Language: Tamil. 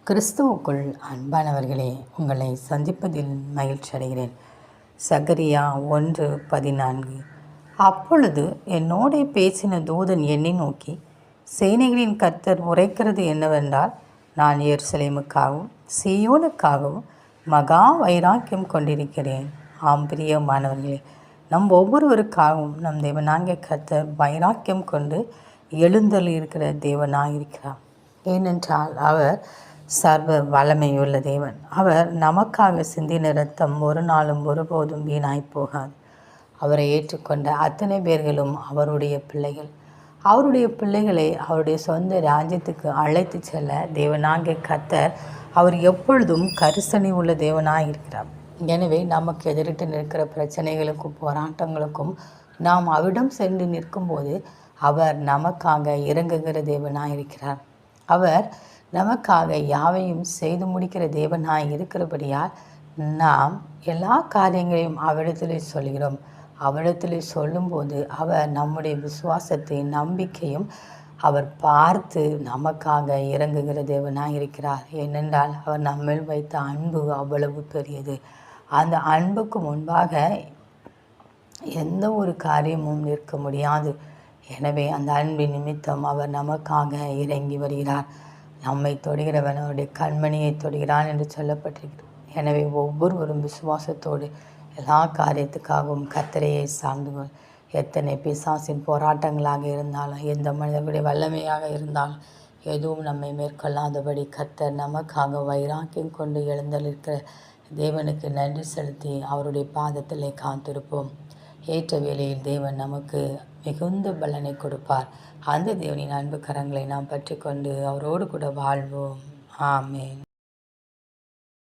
கிறிஸ்துவுக்குள் அன்பானவர்களே, உங்களை சந்திப்பதில் மகிழ்ச்சி அடைகிறேன். சகரியா 1:14. அப்பொழுது என்னோடே பேசின தூதன் என்னை நோக்கி, சேனைகளின் கர்த்தர் உரைக்கிறது என்னவென்றால், நான் எருசலேமுக்காகவும் சீயோனுக்காகவும் மகா வைராக்கியம் கொண்டிருக்கிறேன். ஆம் பிரியமானவர்களே, நம் ஒவ்வொருவருக்காகவும் நம் தேவனாகிய கர்த்தர் வைராக்கியம் கொண்டு எழுந்தருளி இருக்கிற தேவனாயிருக்கிறார். ஏனென்றால் அவர் சர்வ வல்லமையுள்ள தேவன். அவர் நமக்காக சிந்தின இரத்தம் ஒரு நாளும் ஒருபோதும் வீணாய் போகாது. அவரை ஏற்றுக்கொண்ட அத்தனை பேர்களும் அவருடைய பிள்ளைகள். அவருடைய பிள்ளைகளை அவருடைய சொந்த ராஜ்யத்துக்கு அழைத்து செல்ல தேவனாகிய கர்த்தர் அவர் எப்பொழுதும் கரிசனை உள்ள தேவனாக இருக்கிறார். எனவே நமக்கு எதிரிட்டு நிற்கிற பிரச்சனைகளுக்கும் போராட்டங்களுக்கும் நாம் அவரிடம் சென்று நிற்கும்போது அவர் நமக்காக இறங்குகிற தேவனாக இருக்கிறார். அவர் நமக்காக யாவையும் செய்து முடிக்கிற தேவனாய் இருக்கிறபடியால் நாம் எல்லா காரியங்களையும் அவரிடத்திலே சொல்கிறோம். அவரிடத்திலே சொல்லும்போது அவர் நம்முடைய விசுவாசத்தை நம்பிக்கையும் அவர் பார்த்து நமக்காக இறங்குகிற தேவனாய் இருக்கிறார். ஏனென்றால் அவர் நம்மில் வைத்த அன்பு அவ்வளவு பெரியது. அந்த அன்புக்கு முன்பாக எந்த ஒரு காரியமும் நிற்க முடியாது. எனவே அந்த அன்பின் நிமித்தம் அவர் நமக்காக இறங்கி வருகிறார். நம்மை தொடுகிறவன் அவருடைய கண்மணியை தொடுகிறான் என்று சொல்லப்பட்டிருக்கிறது. எனவே ஒவ்வொருவரும் விசுவாசத்தோடு எல்லா காரியத்துக்காகவும் கர்த்தரையை சார்ந்துகள். எத்தனை பிசாசின் போராட்டங்களாக இருந்தாலும், எந்த மனிதர்களுடைய வல்லமையாக இருந்தாலும் எதுவும் நம்மை மேற்கொள்ளாதபடி கர்த்தர் நமக்காக வைராக்கியம் கொண்டு எழுந்தளிருக்கிற தேவனுக்கு நன்றி செலுத்தி அவருடைய பாதத்திலே காத்திருப்போம். ஏற்ற வேளையில் தேவன் நமக்கு மிகுந்த பலனை கொடுப்பார். அந்த தேவனின் அன்பு கரங்களை நாம் பற்றி கொண்டு அவரோடு கூட வாழ்வோம். ஆமென்.